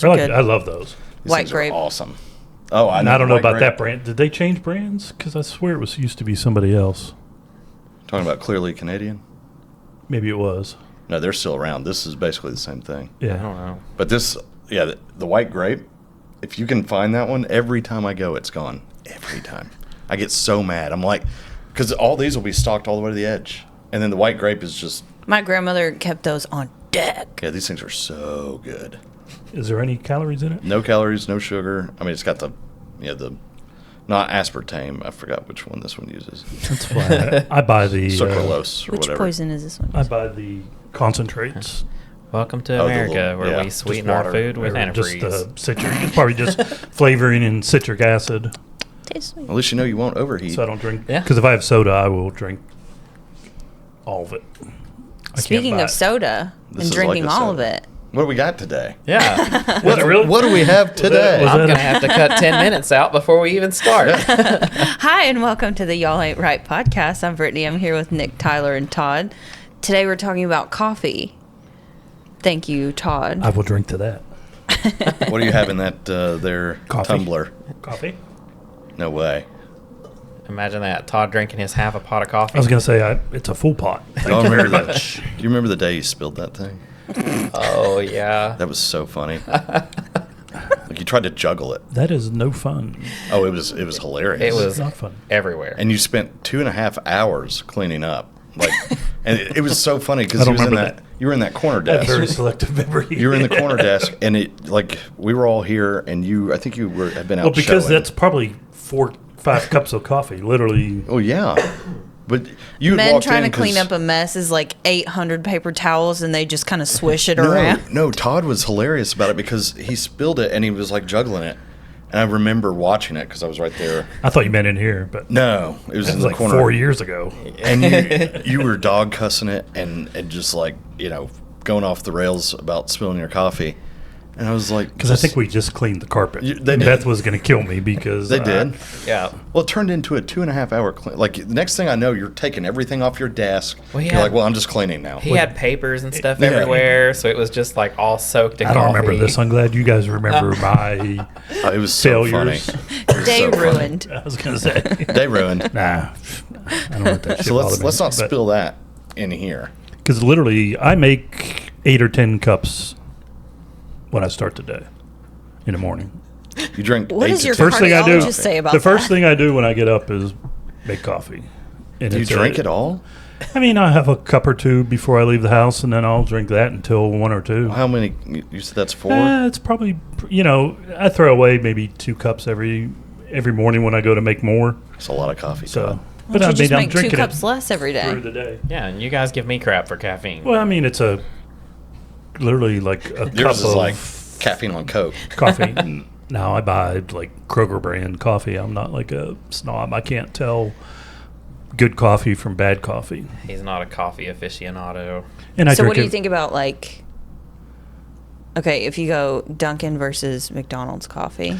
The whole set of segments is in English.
Those are good. I love those. These White things are grape. awesome. Oh, And I don't know white about grape. that brand. Did they change brands? Because I swear it was used to be somebody else. Talking about Clearly Canadian? Maybe it was. No, they're still around. This is basically the same thing. Yeah. I don't know. But this, yeah, the white grape, if you can find that one, every time I go, it's gone. Every time. I get so mad. I'm like, because all these will be stocked all the way to the edge. And then the white grape is just, My grandmother kept those on deck. yeah, these things are so good. Is there any calories in it? No calories, no sugar. I mean, it's got the not aspartame. I forgot which one this one uses. That's fine. I buy the Sucralose or Which whatever. poison is this one? I buy the concentrates. Welcome to Oh, the America, little- where yeah, we just sweeten our water. food with Or just antifreeze. citric. It's probably just flavoring and citric acid. Tastes sweet. At least you know you won't overheat. So I don't drink. Yeah. Because if I have soda, I will drink all of it. I can't Speaking buy of it. soda This and is drinking like a all of soda. it. What do we got today? Yeah. What do we have today? was I'm that going to have to cut 10 minutes out before we even start. Hi, and welcome to the Y'all Ain't Right podcast. I'm Brittany. I'm here with Nick, Tyler, and Todd. Today we're talking about coffee. Thank you, Todd. I will drink to that. What do you have in that there Coffee. tumbler? Coffee? No way. Imagine that. Todd drinking his half a pot of coffee. I was going to say, it's a full pot. Oh, remember that? Do you remember the day you spilled that thing? Oh, yeah. That was so funny. Like you tried to juggle it. That is no fun. Oh, it was hilarious. It It's was not fun. everywhere. And you spent 2.5 hours cleaning up. Like, and it was so funny I because don't you was in remember that. You were in that corner I have desk. very selective memory. You were in the corner desk, and it like we were all here, and I think you had been out. Well, because showing. that's probably 4-5 cups of coffee, literally. Oh yeah, but you had Men walked trying in to clean 'cause- up a mess is like 800 paper towels, and they just kind of swish it around. No, Todd was hilarious about it because he spilled it and he was like juggling it, and I remember watching it because I was right there. I thought you meant in here, but No, it was that in was the like corner. 4 years ago. And you were dog cussing it and just like going off the rails about spilling your coffee, and I was like, Because I think we just cleaned the carpet. They did. Beth was going to kill me because they did. Yeah. Well, it turned into a 2.5 hour clean. Like the next thing I know, you're taking everything off your desk. Well, he you're had- like, well, I'm just cleaning now. He had papers and stuff Yeah. everywhere, so it was just like all soaked in I don't coffee. remember this. I'm glad you guys remember my It was so failures. funny. It was Day so funny. ruined. I was going to say. Day ruined. Nah, I don't want that shit. So let's not spill that in here. Because literally, I make 8 or 10 cups when I start the day in the morning. You drink. What 8 does to your 10 First thing I do. cardiologist say about The first that? thing I do when I get up is make coffee. And Do you it's drink it all? I mean, I have a cup or two before I leave the house, and then I'll drink that until 1 or 2. How many? You said that's 4. It's probably, I throw away maybe 2 cups every morning when I go to make more. It's a lot of coffee. So, Todd. But I you just I'm make 2 drinking cups it less every through day. the day. Yeah, and you guys give me crap for caffeine. Well, I mean, it's literally like a cup Yours is of like caffeine on Coke. coffee. Now I buy like Kroger brand coffee. I'm not like a snob. I can't tell good coffee from bad coffee. He's not a coffee aficionado. And I So drink what do you it- think about okay, if you go Dunkin' versus McDonald's coffee?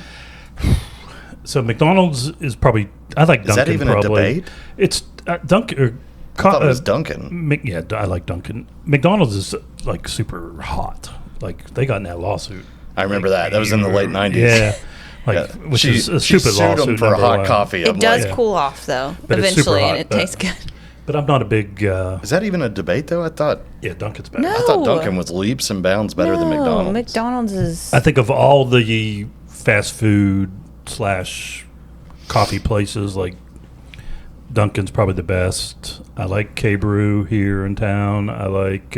So McDonald's is probably. I like Dunkin'. Is that even a probably. debate? It's Dunkin'. I thought it was Dunkin'. Yeah, I like Dunkin'. McDonald's is like super hot. Like they got in that lawsuit. I remember that. That was in the late 90s. Yeah, like Yeah. which she, is a she stupid sued lawsuit. him for number hot one. coffee. It I'm does like, cool off, though, But it's super eventually, hot, and it but- tastes good. But I'm not a big. Is that even a debate though? I thought Dunkin's better. No. I thought Dunkin' was leaps and bounds better than McDonald's. McDonald's is... I think of all the fast food / coffee places, like Dunkin's probably the best. I like Brew here in town. I like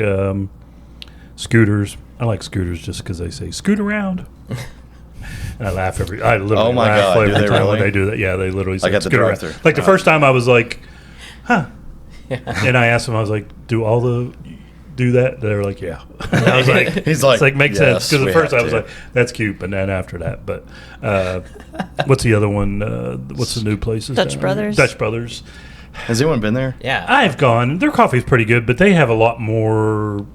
Scooters. I like Scooters just because they say "scoot around." And I laugh I literally Oh my laugh God, do every they time when really? they do that. Yeah, they literally say Like at the "scoot around." drive-thru. Like the first time I was like, huh. And I asked them, I was like, do that? They were like, yeah. And I was like, He's like, it's like, makes yes, sense. Because we at first have I was to. like, that's cute. But then after that, but what's the other one? What's the new places? Dutch down? Brothers? Dutch Brothers. Has anyone been there? Yeah. I've gone. Their coffee's pretty good, but they have a lot more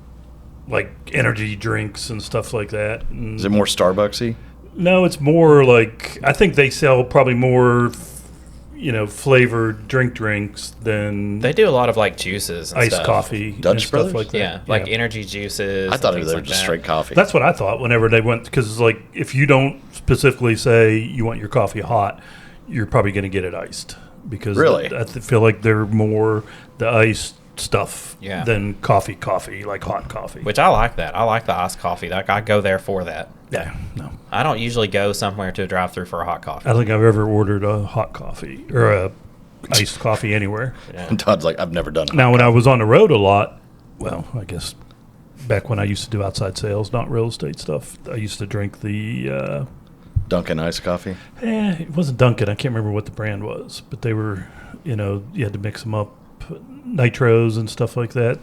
like energy drinks and stuff like that. And Is it more Starbucksy? no, it's more like I think they sell probably more. flavored drinks than They do a lot of like juices and iced stuff. coffee Dutch and stuff Brothers? like that. Yeah, like energy juices. I thought and they things were like just that. straight coffee. That's what I thought whenever they went, because like if you don't specifically say you want your coffee hot, you're probably going to get it iced, because Really? I feel like they're more the iced stuff Yeah. than coffee, like hot coffee. Which I like that. I like the iced coffee. Like I go there for that. Yeah, no. I don't usually go somewhere to a drive-through for a hot coffee. I don't think I've ever ordered a hot coffee or a iced coffee anywhere. Yeah. And Todd's like, I've never done it. Now, when I was on the road a lot, well, I guess back when I used to do outside sales, not real estate stuff, I used to drink the, Dunkin' iced coffee. it wasn't Dunkin'. I can't remember what the brand was, but they were, you had to mix them up, nitros and stuff like that.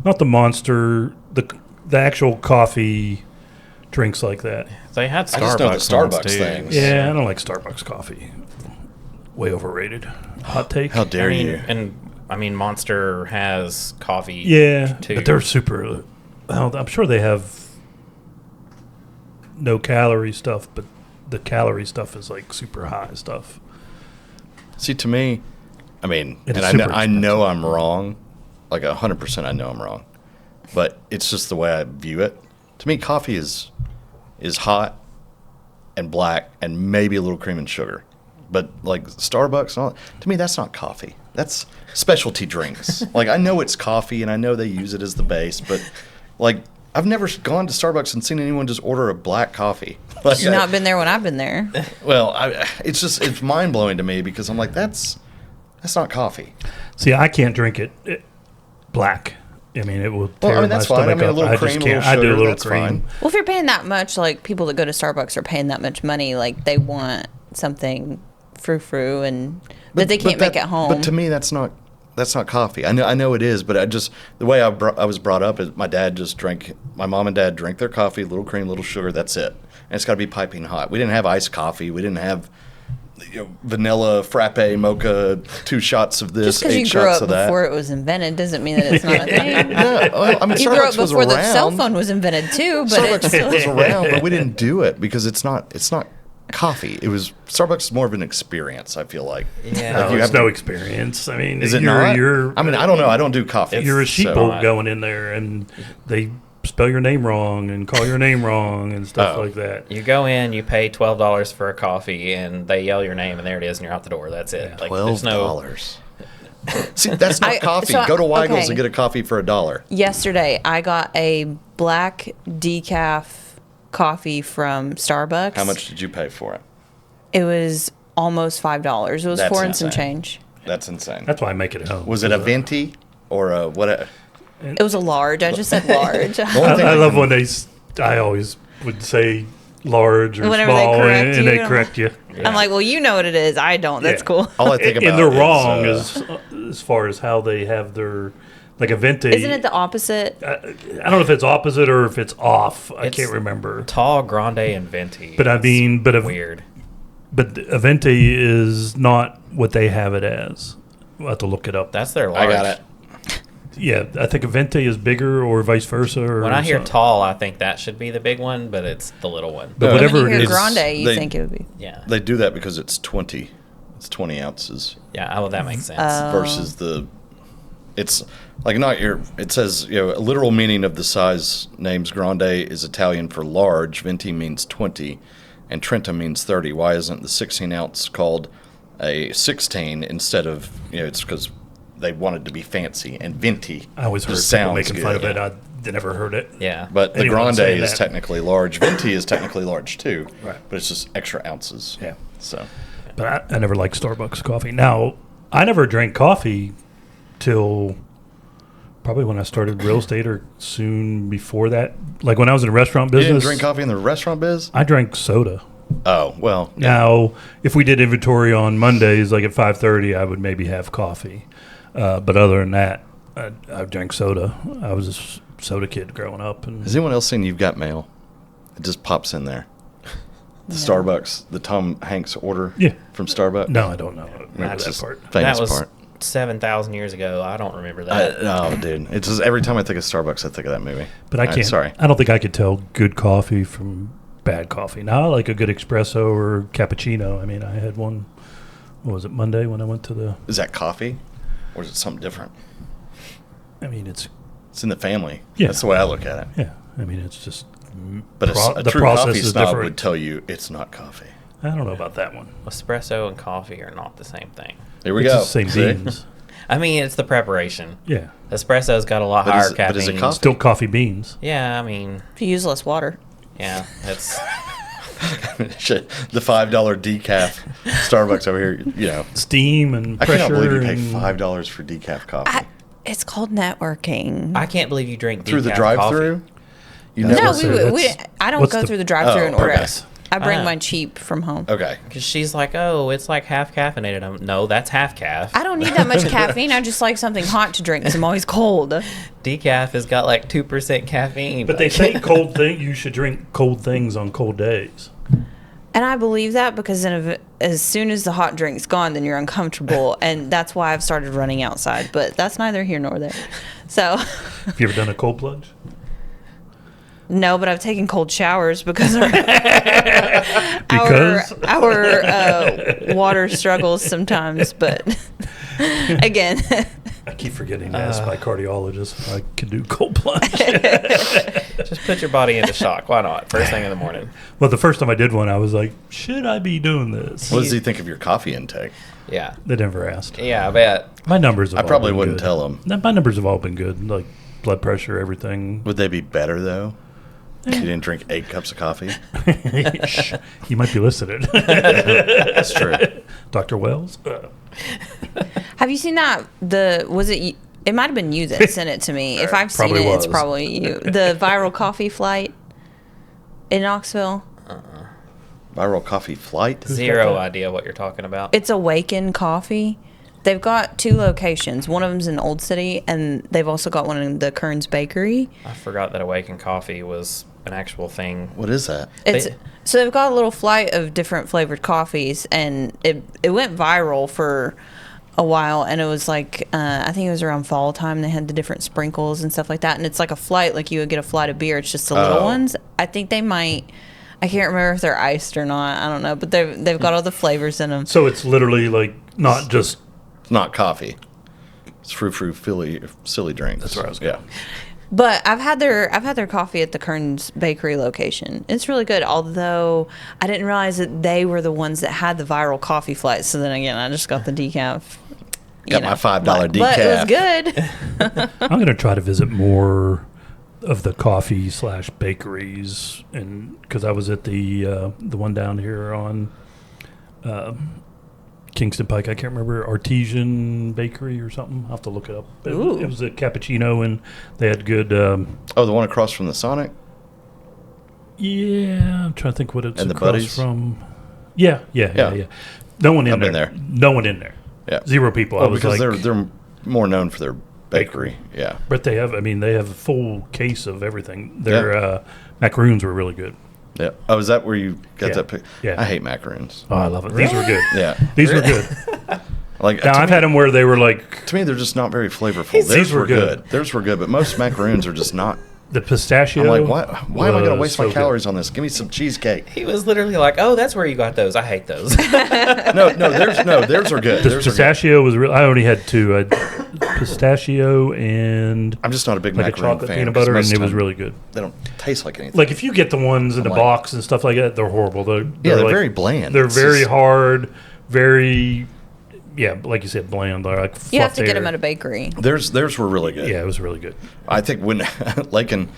Not the Monster, the actual coffee drinks like that. They had I just know the Starbucks ones, Starbucks too. things. Yeah, I don't like Starbucks coffee. Way overrated. Hot take. How dare you? I mean, Monster has coffee. Yeah, too. but they're super. Well, I'm sure they have no calorie stuff, but the calorie stuff is like super high stuff. See, to me, I mean, It and is I know, super I know I'm wrong, like 100% I know I'm wrong, but it's just the way I view it. To me, coffee is hot and black and maybe a little cream and sugar. But like Starbucks and all, to me, that's not coffee. That's specialty drinks. Like I know it's coffee and I know they use it as the base, but like I've never gone to Starbucks and seen anyone just order a black coffee. Like, You've not been there when I've been there. well, it's mind blowing to me because I'm like, that's not coffee. See, I can't drink it black. I mean, it will tear Well, I mean, my that's fine. I stomach mean, a up. little I cream, just a can't. little I do a sugar, little that's cream. fine. Well, if you're paying that much, like people that go to Starbucks are paying that much money, like they want something frou-frou and that they can't make at home. But to me, that's not coffee. I know it is, but the way I was brought up is my mom and dad drank their coffee, little cream, little sugar. That's it, and it's got to be piping hot. We didn't have iced coffee. We didn't have vanilla frappe mocha, 2 shots of this, Just because 8 you grew shots up of that. before it was invented doesn't mean that it's not a thing. Yeah, well, I mean, You grew up Starbucks was before the around. cell phone was invented too, but it's Starbucks still, was around, but we didn't do it because it's not coffee. It was Starbucks is more of an experience. I feel like. Yeah. No, you it's have no to- experience. I mean, Is it you're, not? You're, I mean, I don't know. I don't do coffee. You're a so- sheeple going in there, and they spell your name wrong and call your name wrong and stuff Oh. like that. You go in, you pay $12 for a coffee, and they yell your name, and there it is, and you're out the door. That's it. Like, there's no. $12. See, that's not coffee. so- Go to Weigel's okay. and get a coffee for $1. yesterday I got a black decaf coffee from Starbucks. How much did you pay for it? It was almost $5. It was That's 4 and some insane. change. That's insane. That's why I make it at home. Was it a venti or a what? It was a large. I just said large. The only thing I love can- when I always would say large or Whenever they small, correct and you, they I'm correct you. I'm like, well, you know what it is. I don't. That's Yeah. cool. All I think about And they're is, wrong as far as how they have their, like a venti. Isn't it the opposite? I don't know if it's opposite or if it's off. I It's can't remember. Tall, grande, and venti. But I It's mean, weird. But a venti is not what they have it as. We'll have to look it up. That's their I large. got it. Yeah, I think a venti is bigger or vice versa. Or When I hear something. tall, I think that should be the big one, but it's the little one. But No, When whatever you it hear is, grande, you they- think it would be. Yeah. They do that because it's 20. It's 20 ounces Yeah, well, that makes sense. versus it's like not your. It says a literal meaning of the size names grande is Italian for large. Venti means 20, and Trenta means 30. Why isn't the 16 ounce called a 16 instead of It's because they wanted to be fancy, and venti. I always heard just people sounds making good. fun of it. I never heard it. yeah. But the Anyone grande saying is that. technically large. Venti is technically large too. Right. But it's just extra ounces. Yeah. So But I never liked Starbucks coffee. Now, I never drank coffee till probably when I started real estate or soon before that. Like when I was in the restaurant you business, didn't drink coffee in the restaurant biz? I drank soda. Oh well. Now, if we did inventory on Mondays, like at 5:30, I would maybe have coffee. But other than that, I drank soda. I was a soda kid growing up. And Has anyone else seen You've Got Mail? It just pops in there. The Starbucks, the Tom Hanks order Yeah. from Starbucks. no, I don't know. Remember That's that just part. famous that was part. 7,000 years ago. I don't remember that. Oh, dude! It's just every time I think of Starbucks, I think of that movie. But I can't. Sorry. I don't think I could tell good coffee from bad coffee. Now I like a good espresso or cappuccino. I mean, I had one what was it, Monday when I went to the, Is that coffee? Or is it something different? I mean, it's in the family. Yeah. That's the way I look at it. yeah. I mean, it's just But a the true process coffee is snob different. would tell you it's not coffee. I don't know about that one. Espresso and coffee are not the same thing. Here we It's go. the same See? beans. I mean, it's the preparation. Yeah, Espresso's got a lot But higher is it- caffeine. but is it coffee? still coffee beans. Yeah, I mean, If you use less water. yeah, it's Shit, the $5 decaf Starbucks over here, you know. Steam and I pressure. cannot believe you pay and- $5 for decaf coffee. It's called networking. I can't believe you drink Through the decaf drive-through? coffee. You That's no, never what- said we that's- I don't what's go the- through the drive-through Oh, and order. okay. I bring Ah. mine cheap from home. Okay. Because she's like, oh, it's like half caffeinated. No, that's half calf. I don't need that much caffeine. I just like something hot to drink because I'm always cold. Decaf has got like 2% caffeine. But they say cold thing. You should drink cold things on cold days. And I believe that because then as soon as the hot drink's gone, then you're uncomfortable. And that's why I've started running outside. But that's neither here nor there. So, Have you ever done a cold plunge? no, but I've taken cold showers because our, Because? our water struggles sometimes. But again, I keep forgetting to ask my cardiologist if I can do cold plunge. Just put your body into shock. Why not? First thing in the morning. Well, the first time I did one, I was like, should I be doing this? What does he think of your coffee intake? Yeah. They never asked. Yeah, I bet. My numbers have I all probably been wouldn't good. tell him. No, my numbers have all been good, like blood pressure, everything. Would they be better, though? If you didn't drink 8 cups of coffee? Shh, you might be listening. That's true. Dr. Wells? have you seen that? Was it? It might have been you that sent it to me. If I've seen Probably it, it's was. probably you. The viral coffee flight in Knoxville. Viral coffee flight? Zero that? idea what you're talking about. It's Awaken Coffee. They've got 2 locations. One of them's in Old City, and they've also got one in the Kearns Bakery. I forgot that Awaken Coffee was an actual thing. What is that? So they've got a little flight of different flavored coffees, and it went viral for a while. And it was like I think it was around fall time. They had the different sprinkles and stuff like that. And it's like a flight, like you would get a flight of beer. It's just the little ones. I think they might. I can't remember if they're iced or not. I don't know, but they've got all the flavors in them. So it's literally like not just. It's not coffee. It's frou-frou silly drinks. That's where I was Yeah. But I've had their coffee at the Kearns Bakery location. It's really good, although I didn't realize that they were the ones that had the viral coffee flight. So then again, I just got the decaf. Got my $5 But it was decaf. good. I'm going to try to visit more of the coffee / bakeries, and because I was at the one down here on Kingston Pike. I can't remember, Artesian Bakery or something. I'll have to look it up. It Ooh. was a cappuccino, and they had good. Oh, the one across from the Sonic? Yeah, I'm trying to think what it's And the across Buddies? from. Yeah. No one in I've there. been there. No one in there. Yeah. 0 people. I Well, was because like, they're more known for their bakery. Yeah. but they have. I mean, they have a full case of everything. Their macaroons were really good. Yeah. Oh, is that where you got Yeah. that pic? Yeah. I hate macaroons. Oh, I love it. These were good. Yeah. These were good. Like Now to I've me- had them where they were like To me, they're just not very flavorful. These Theirs were were good. good. Theirs were good, but most macaroons are just not. the pistachio. I'm like, why am I going to was waste my so good. calories on this? Give me some cheesecake. He was literally like, oh, that's where you got those. I hate those. No, theirs are good. The Theirs are good. pistachio was real. I only had 2. I had pistachio and I'm just not a big like a macaroon chocolate fan. peanut 'cause butter, and most it of was the time really good. They don't taste like anything. Like if you get the ones in the like- box and stuff like that, they're horrible. They're they're like- very bland. They're It's very just- hard, very like you said, bland. They're like You have to fluff get them air. at a bakery. Theirs were really good. Yeah, it was really good. I think when Lake and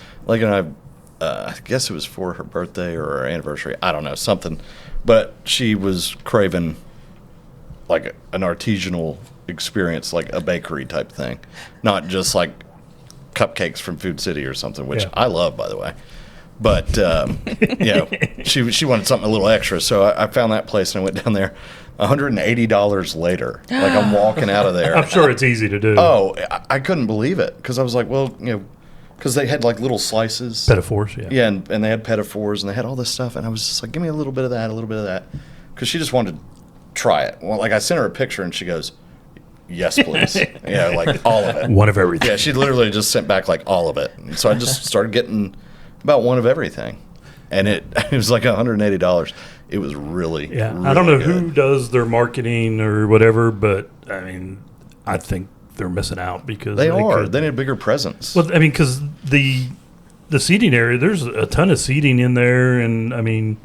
I guess it was for her birthday or her anniversary. I don't know, something. But she was craving like an artisanal experience, like a bakery type thing, not just like cupcakes from Food City or something, which Yeah. I love, by the way. But she wanted something a little extra, so I found that place and I went down there. $180 later, like I'm walking out of there. I'm sure it's easy to do. Oh, I couldn't believe it because I was like, well, because they had like little slices. Metaphors, yeah. Yeah, and they had pedophores and they had all this stuff, and I was just like, give me a little bit of that, a little bit of that, because she just wanted to try it. Well, like I sent her a picture and she goes, yes, please. Like all of it. One of everything. Yeah, she literally just sent back like all of it. And so I just started getting about one of everything, and it was like $180. It was really, Yeah, really I don't know good. who does their marketing or whatever, but I mean, I think they're missing out because They are. could- They need a bigger presence. Well, I mean, because the seating area, there's a ton of seating in there, and I mean,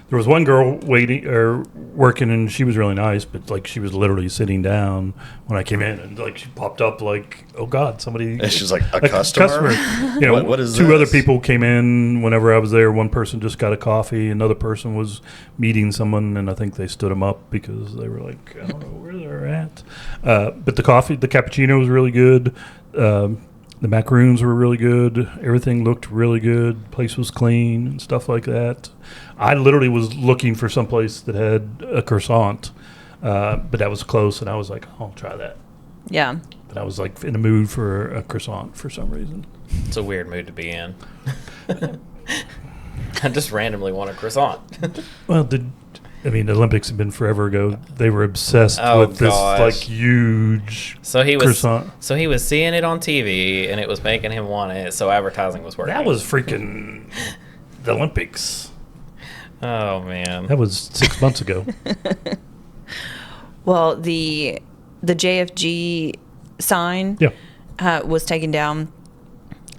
there was one girl waiting or working, and she was really nice, but like she was literally sitting down when I came in, and like she popped up like, oh God, somebody. And she's like, a customer? You know, What is two this? other people came in whenever I was there. One person just got a coffee. Another person was meeting someone, and I think they stood them up because they were like, I don't know where they're at. But the cappuccino was really good. The macaroons were really good. Everything looked really good. Place was clean and stuff like that. I literally was looking for some place that had a croissant, but that was close, and I was like, I'll try that. Yeah. But I was like in the mood for a croissant for some reason. It's a weird mood to be in. I just randomly want a croissant. Well, the Olympics have been forever ago. They were obsessed Oh, with this gosh. like huge So he was croissant. so he was seeing it on TV, and it was making him want it. So advertising was working. That was freaking the Olympics. Oh man. That was 6 months ago. Well, the JFG sign Yeah. was taken down.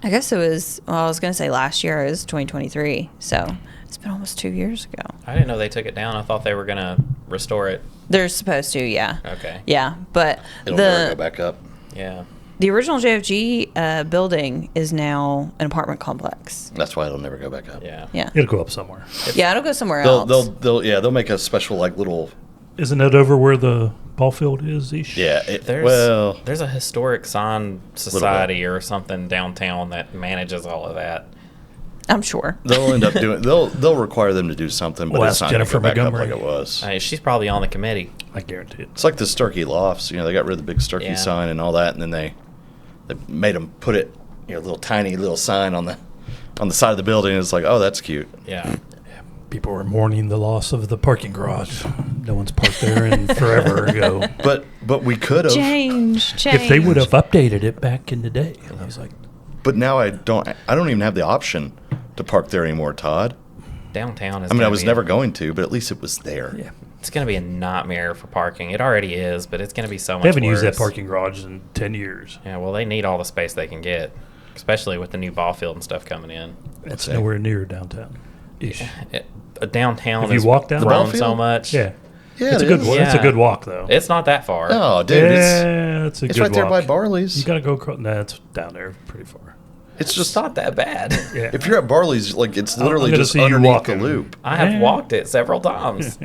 I guess it was. Well, I was going to say last year. It was 2023. So it's been almost 2 years ago. I didn't know they took it down. I thought they were gonna restore it. They're supposed to. Yeah. Okay. Yeah, but It'll never go back up. Yeah. the original JFG building is now an apartment complex. That's why it'll never go back up. Yeah. Yeah. It'll go up somewhere. Yeah, it'll go somewhere They'll, else. they'll make a special like little. Isn't that over where the ball field is? Ish? Yeah. There's a historic sign society or something downtown that manages all of that. I'm sure. they'll end up doing. They'll require them to do something, but Well, it's ask not going to Jennifer go back Montgomery. up like it was. I mean, she's probably on the committee. I guarantee it. It's like the Sturkey Lofts. You know, they got rid of the big Sturkey Yeah. sign and all that, and then they made them put it, little tiny little sign on the side of the building. It's like, oh, that's cute. Yeah. People were mourning the loss of the parking garage. No one's parked there in forever ago. But we could have. Change. If they would have updated it back in the day, and I was like, But now I don't even have the option to park there anymore, Todd. Downtown is. I mean, I gonna was be never going to, but at least it was there. yeah. It's going to be a nightmare for parking. It already is, but it's going to be so much They haven't worse. used that parking garage in 10 years. Yeah, well, they need all the space they can get, especially with the new ball field and stuff coming in. It's Okay. nowhere near downtown. Ish. Downtown If you has walk down the ball grown so field? much. Yeah. Yeah, It's a it good is. walk. It's a Yeah. good walk, though. It's not that far. Oh, dude, it's yeah, it's a good right there by walk. Barley's. You got to go across. Nah, it's down there pretty far. It's It's just not that bad. Yeah. if you're at Barley's, like it's literally gonna just see you underneath the walking. loop. I have Yeah. walked it several times.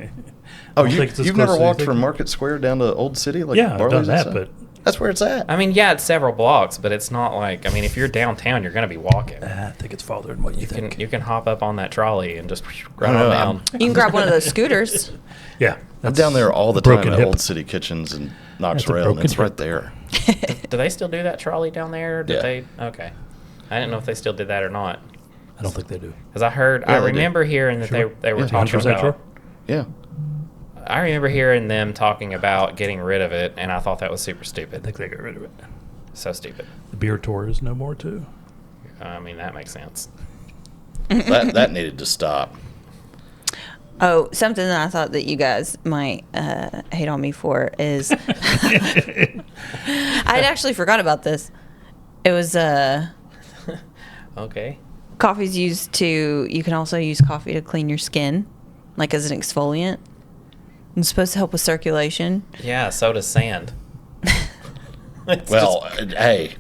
Oh, don't think it's as you've close never as you walked think. from Market Square down to Old City, like Yeah, I've Barley's done and that, stuff? but That's where it's at. I mean, yeah, it's several blocks, but it's not like, I mean, if you're downtown, you're going to be walking. I think it's farther than what you think. You can hop up on that trolley and just run I on know, down. You can grab one of those scooters. Yeah. I'm down there all the broken time at hip. Old City Kitchens and Knox That's a Rail, and broken it's right hip. there. Do they still do that trolley down there? Or did Yeah. they? Okay. I didn't know if they still did that or not. I don't think they do. Because I Yeah, they do. remember hearing that Sure. they were Yeah, talking 100% about. sure. Yeah. I remember hearing them talking about getting rid of it, and I thought that was super I stupid. think they got rid of it. So stupid. The beer tour is no more, too. I mean, that makes sense. that needed to stop. Oh, something that I thought that you guys might hate on me for is I'd actually forgot about this. It was Okay. coffee's used to. You can also use coffee to clean your skin, like as an exfoliant. It's supposed to help with circulation. Yeah, so does sand. It's Well, hey,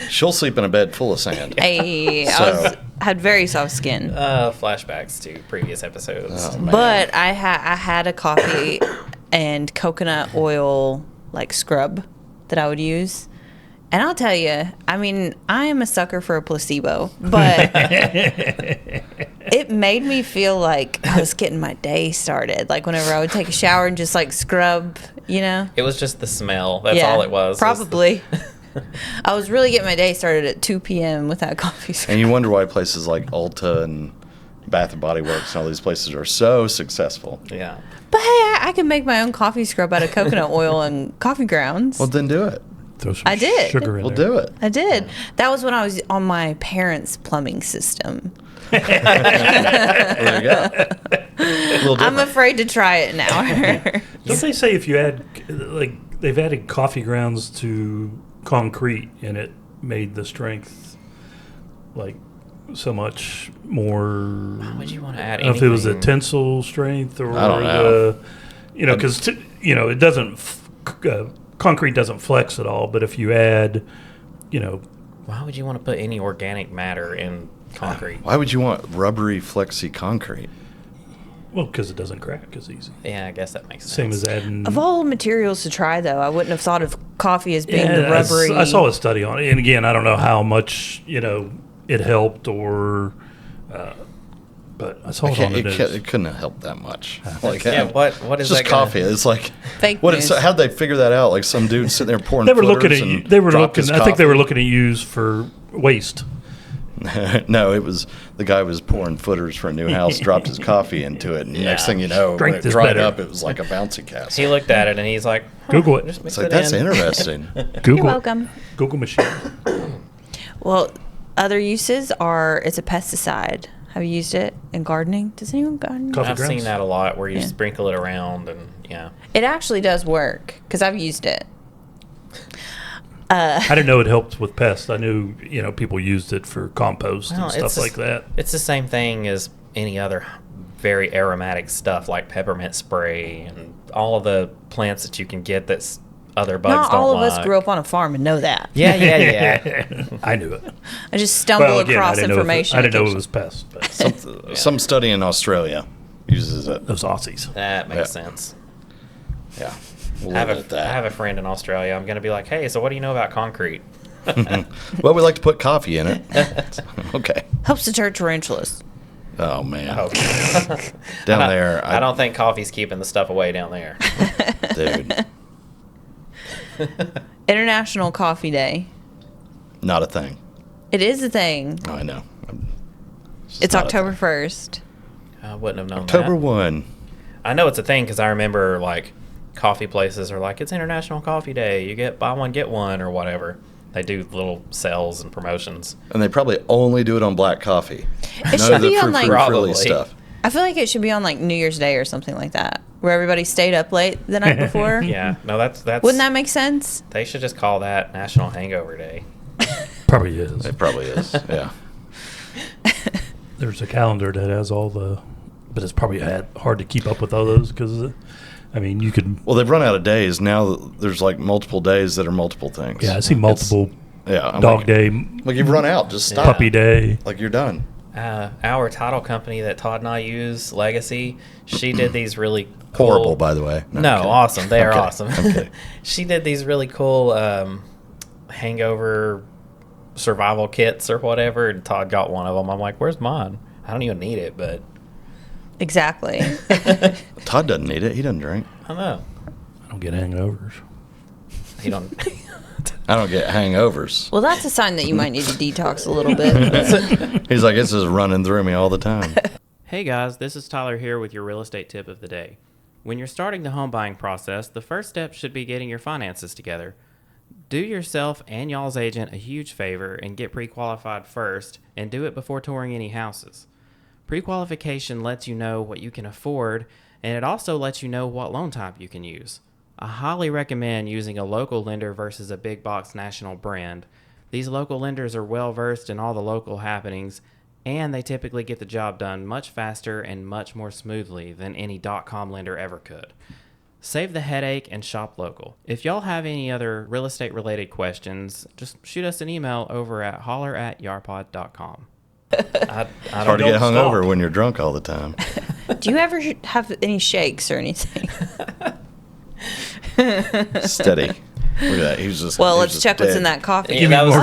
she'll sleep in a bed full of sand. I had very soft skin. flashbacks to previous episodes. Oh, man. But I had a coffee and coconut oil like scrub that I would use. And I'll tell you, I mean, I am a sucker for a placebo, but it made me feel like I was getting my day started. Like whenever I would take a shower and just like scrub, you know? It was just the smell. That's all it was. Probably. I was really getting my day started at 2 p.m. with that coffee scrub. And you wonder why places like Ulta and Bath and Body Works and all these places are so successful. Yeah. But hey, I can make my own coffee scrub out of coconut oil and coffee grounds. Well, then do it. Throw some I did. sugar in We'll there. do it. I did. That was when I was on my parents' plumbing system. There you go. little I'm different. afraid to try it now. Don't they say if you add, like, they've added coffee grounds to concrete and it made the strength, like, so much more. Why would you want to add I don't know if it was the anything? tensile strength or I don't know. because it doesn't, concrete doesn't flex at all. But if you add, Why would you want to put any organic matter in concrete? Why would you want rubbery, flexy concrete? well, because it doesn't crack as easy. Yeah, I guess that makes sense. Same as adding. Of all materials to try, though, I wouldn't have thought of coffee as being the Yeah, rubbery. I saw a study on it, and again, I don't know how much it helped or. But I saw it on the news. It couldn't have helped that much. Like, Yeah, what it's is just that gonna- coffee. It's like Fake what? news. How'd they figure that out? Like some dude sitting there pouring. They were looking footers at and they were dropped looking. his I think they were coffee? looking at use for waste. No, it was the guy was pouring footers for a new house, dropped his coffee into it, and next thing you know, when Strength it is dried better. up, it was like a bouncy castle. He looked at it and he's like, Google it. just mix It's like it that's in. interesting. Google You're it. welcome. Google machine. Well, other uses are it's a pesticide. Have you used it in gardening? Does anyone garden? Coffee I've grounds? seen that a lot where you Yeah. sprinkle it around and yeah. It actually does work because I've used it. I didn't know it helped with pests. I knew people used it for compost Well, and stuff it's like that. It's the same thing as any other very aromatic stuff like peppermint spray and all of the plants that you can get that's other bugs Not don't all of like. us grew up on a farm and know that. Yeah. I knew it. I just stumble Again, across I didn't information. Know I didn't know it was pests, but Some study in Australia uses it. those Aussies. That makes Yeah. sense. Yeah, we'll I have, leave it at I have that. a friend in Australia. I'm going to be like, hey, so what do you know about concrete? Well, we like to put coffee in it. Okay. Helps deter tarantulas. Oh man, Oh. down there, I don't think coffee's keeping the stuff away down there. dude, International Coffee Day. not a thing. It is a thing. I know. It's not a October thing. 1st. I wouldn't have known October that. 1. I know it's a thing because I remember like coffee places are like, it's International Coffee Day. You get buy one, get one or whatever. They do little sales and promotions. And they probably only do it on black coffee. It should be on, like- frilly Probably. stuff. I feel like it should be on like New Year's Day or something like that, where everybody stayed up late the night before. Yeah, no, that's Wouldn't that make sense? They should just call that National Hangover Day. Probably is. It probably is. Yeah. There's a calendar that has all the, but it's probably hard to keep up with all those because, you could. Well, they've run out of days now. There's like multiple days that are multiple things. Yeah, I see multiple. I'm Dog like, day, Like you've run out. Just stop. puppy day. Like you're done. Our title company that Todd and I use, Legacy, she did these really cool, Horrible, by the way. No, I'm kidding. awesome. They are Okay, awesome. okay. She did these really cool hangover survival kits or whatever, and Todd got one of them. I'm like, where's mine? I don't even need it, but Exactly. Todd doesn't need it. He doesn't drink. I don't know. I don't get hangovers. He don't. I don't get hangovers. Well, that's a sign that you might need to detox a little bit. He's like, it's just running through me all the time. Hey guys, this is Tyler here with your real estate tip of the day. When you're starting the home buying process, the first step should be getting your finances together. Do yourself and y'all's agent a huge favor and get pre-qualified first, and do it before touring any houses. Pre-qualification lets you know what you can afford, and it also lets you know what loan type you can use. I highly recommend using a local lender versus a big box national brand. These local lenders are well versed in all the local happenings, and they typically get the job done much faster and much more smoothly than any .com lender ever could. Save the headache and shop local. If y'all have any other real estate related questions, just shoot us an email over at holler@yarpod.com. I Hard to don't get know. hungover when you're drunk all the time. Do you ever have any shakes or anything? Steady. Look at that. He was just. Well, he was let's just check what's dead. in that coffee. Yeah, that was,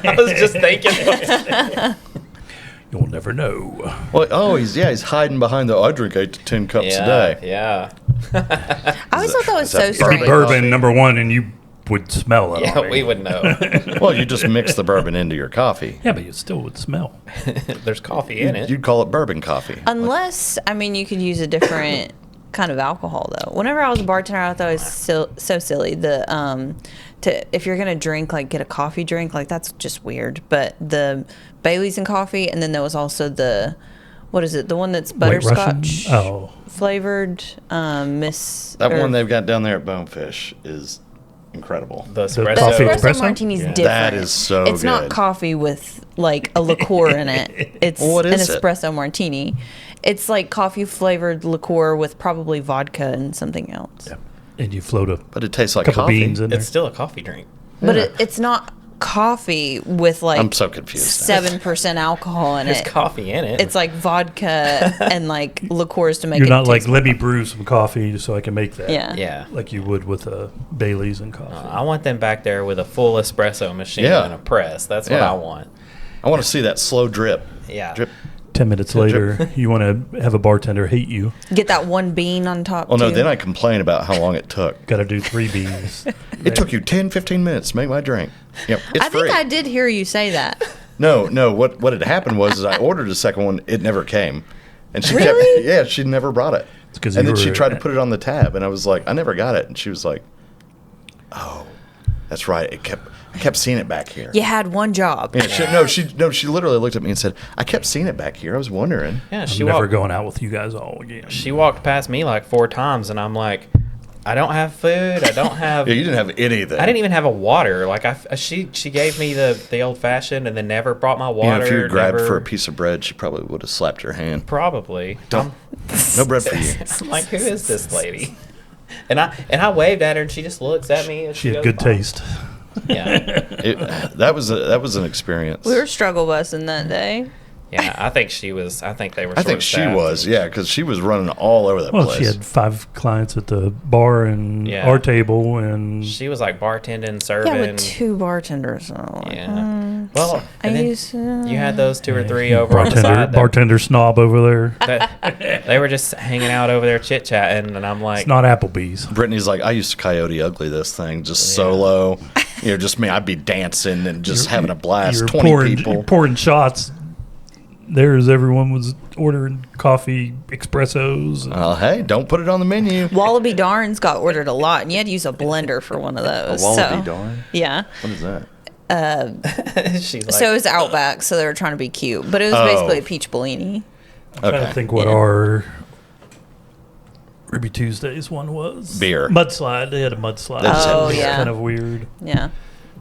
I was just thinking. You'll never know. Well, he's hiding behind the. I drink 8 to 10 cups a day. Yeah. I always thought that was Is that so bourbon strange. Bourbon number one, and you would smell it. Yeah, on me. we would know. Well, you just mix the bourbon into your coffee. Yeah, but you still would smell. There's coffee in it. You'd call it bourbon coffee. Unless, you could use a different kind of alcohol, though. Whenever I was a bartender, I thought it was so silly. If you're going to drink, like, get a coffee drink, like, that's just weird. But the Baileys and coffee, and then there was also what is it? The one that's White Russian? butterscotch Oh, flavored. Miss That or- one they've got down there at Bonefish is incredible. The The espresso. coffee espresso espresso? martini is Yeah. different. That is so It's not good. coffee with like a liqueur in it. It's Well, what an is it? espresso martini. It's like coffee flavored liqueur with probably vodka and something else. yeah. And you float a But it tastes like couple coffee. beans in there. It's still a coffee drink. But Yeah. it's not coffee with like I'm so confused. 7% alcohol in There's it. coffee in it. It's like vodka and like liqueurs to make You're it not like, taste- let me brew some coffee so I can make that. Yeah. yeah. Like you would with a Bailey's and coffee. I want them back there with a full espresso machine Yeah. and a press. That's what Yeah. I want. I want to see that slow drip. Yeah. Drip. 10 minutes later, you want to have a bartender hate you. Get that one bean on top. Oh, no, too. then I complain about how long it took. Got to do 3 beans. It took you 10, 15 minutes to make my drink. Yep, it's I think free. I did hear you say that. No, what had happened was is I ordered a second one. It never came. And she Really? kept, she never brought it. It's 'cause And you then she were- tried to put it on the tab, and I was like, I never got it. And she was like, oh, that's right. I kept seeing it back here. You had one job. Yeah, she literally looked at me and said, I kept seeing it back here. I was wondering. Yeah, I'm she never walked. going out with you guys all again. She walked past me like 4 times, and I'm like, I don't have food. I don't have. Yeah, you didn't have anything. I didn't even have a water. Like she gave me the old fashioned, and then never brought my You know, water. if you grabbed never- for a piece of bread, she probably would have slapped your hand. Probably. Don't. No bread for you. I'm like, who is this lady? And I waved at her, and she just looks at me. And She had goes, good "Oh." taste. Yeah, That was an experience. We were struggle busing that day. yeah. I think she was. I think they were. I think she short-staffed. was, yeah, because she was running all over that Well, place. she had 5 clients at the bar and Yeah. our table, and She was like bartending, Yeah, serving. with 2 bartenders. So like, Yeah. Well, I and then used you had those 2 or 3 over on the bartender, side. bartender snob over there. They were just hanging out over there chit chatting, and I'm like, It's not Applebee's. Brittany's like, I used to Coyote Ugly this thing just solo. You know, just me. I'd be dancing and just having a blast. You're 20 people. You're pouring shots. There's everyone was ordering coffee espressos. Oh, hey, don't put it on the menu. Wallaby Darns got ordered a lot, and you had to use a blender for one of those. Wallaby so, Darn? Yeah. What is that? she's like, So it was Outback, so they were trying to be cute, but it was Oh. basically a peach Bellini. I'm trying to Okay. think what Yeah. our Ruby Tuesdays one was. Beer. Mudslide. They had a mudslide. They just had Oh, beer. yeah. Kind of weird. Yeah.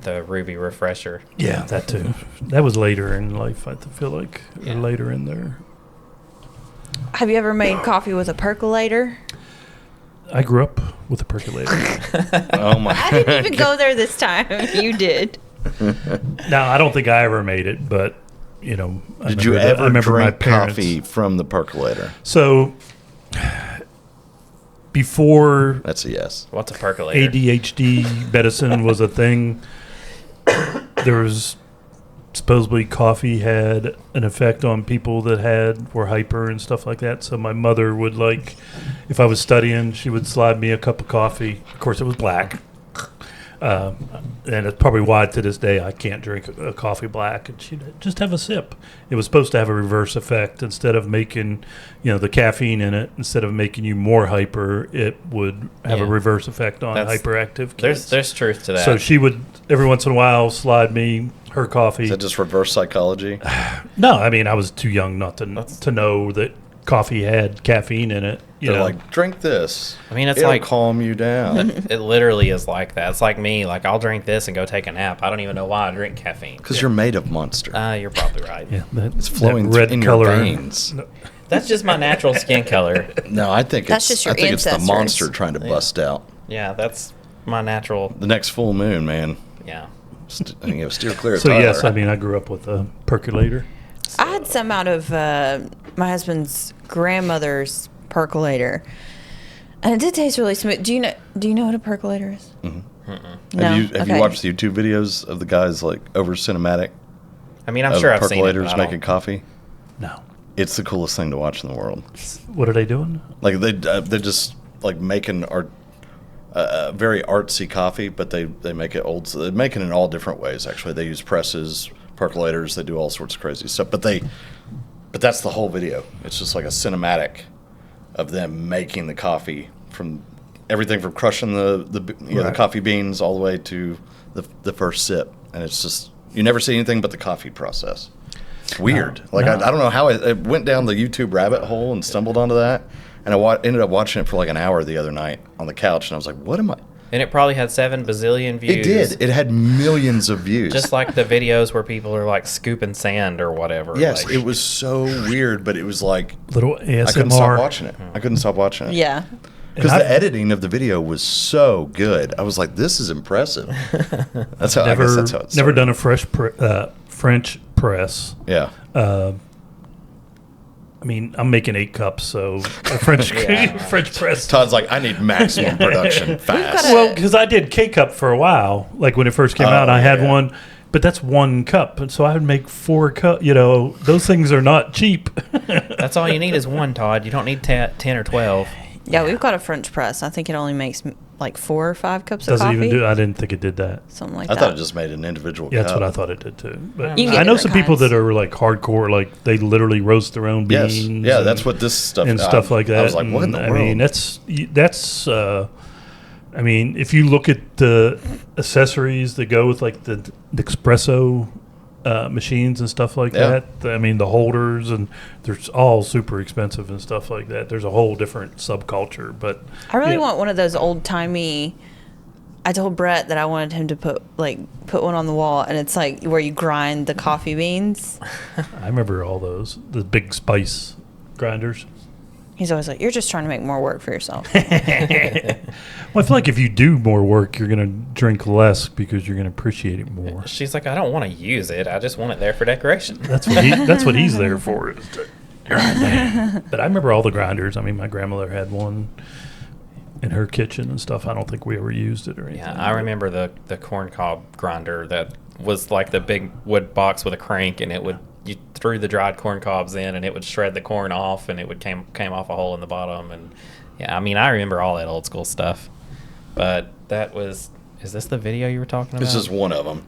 the Ruby Refresher. Yeah, that too. That was later in life, I feel like. Or Yeah. later in there. Have you ever made coffee with a percolator? I grew up with a percolator. Oh, my. I didn't even go there this time. You did. Now, I don't think I ever made it, but, you know. Did you I ever remember my drink parents. coffee from the percolator? So, before That's a yes. What's a percolator? ADHD medicine was a thing, there was supposedly coffee had an effect on people that were hyper and stuff like that. So my mother would, like, if I was studying, she would slide me a cup of coffee. Of course, it was black. And it's probably why to this day I can't drink a coffee black. And she'd just have a sip. It was supposed to have a reverse effect. Instead of making, the caffeine in it, instead of making you more hyper, it would have a Yeah. reverse effect on That's- hyperactive kids. There's truth to that. So she would every once in a while slide me her coffee. Is that just reverse psychology? No, I mean I was too young not That's- to know that coffee had caffeine in it. You They're know, like, drink this. I mean, it's It'll like calm you down. it literally is like that. It's like me. Like I'll drink this and go take a nap. I don't even know why I drink caffeine. Because you're made of Monster. You're probably right. yeah, It's flowing that red in color. your veins. That's just my natural skin color. No, I think That's it's just your I think it's the ancestors. monster trying to bust out. Yeah, that's my natural. The next full moon, man. Yeah. Steer clear of So Tyler. yes, I mean I grew up with a percolator. I had some out of my husband's grandmother's percolator, and it did taste really smooth. Do you know what a percolator is? Mm-hmm. No. Have you Okay. watched the YouTube videos of the guys like over cinematic I mean, I'm of sure I've seen it. percolators but I making don't- coffee? No, It's the coolest thing to watch in the world. what are they doing? Like they're just like making art, very artsy coffee, but they make it old. So they make it in all different ways. Actually, they use presses, percolators. They do all sorts of crazy stuff. But that's the whole video. It's just like a cinematic of them making the coffee from everything from crushing the Right. coffee beans all the way to the first sip, and it's just you never see anything but the coffee process. It's weird. No, I no. don't know how I went down the YouTube rabbit hole and stumbled onto that. And I ended up watching it for like an hour the other night on the couch. And I was like, what am I? And it probably had 7 bazillion views. It did. It had millions of views. Just like the videos where people are like scooping sand or whatever. Yes, like, it was so weird, but it was like, Little ASMR. I couldn't stop watching it. I couldn't stop watching it. Yeah. Because And the editing of the video was so good. I was like, this is impressive. That's how, I guess that's how it started. Never done a French press. Yeah. I mean, I'm making 8 cups, so a French French press. Todd's like, I need maximum production fast. Well, because I did K-cup for a while. Like when it first came out, I had one, but that's 1 cup. And so I would make 4 cups. You know, those things are not cheap. That's all you need is 1, Todd. You don't need 10 or 12. Yeah, we've got a French press. I think it only makes like 4 or 5 cups of Doesn't coffee. even do. I didn't think it did that. Something like I that. thought it just made an individual Yeah, that's cup. what I thought it did too. But You can get I know different some people kinds. that are like hardcore, like they literally roast their own Yes. beans. Yeah, and- that's what this stuff and stuff like that. I was like, what in the And, world? I mean, that's. I mean, if you look at the accessories that go with like the espresso machines and stuff like Yeah. that, I mean, the holders and they're all super expensive and stuff like that. There's a whole different subculture, but I really yeah. want one of those old timey. I told Brett that I wanted him to put one on the wall, and it's like where you grind the coffee beans. I remember all those, the big spice grinders. He's always like, "You're just trying to make more work for yourself." Well, I feel like if you do more work, you're going to drink less because you're going to appreciate it more. She's like, I don't want to use it. I just want it there for decoration. That's what he's there for. Is to grind that. But I remember all the grinders. I mean, my grandmother had one in her kitchen and stuff. I don't think we ever used it or anything. Yeah, I remember the corn cob grinder that was like the big wood box with a crank, and you threw the dried corn cobs in, and it would shred the corn off, and it would came off a hole in the bottom. And yeah, I mean, I remember all that old school stuff. But that was. Is this the video you were talking about? This is one of them.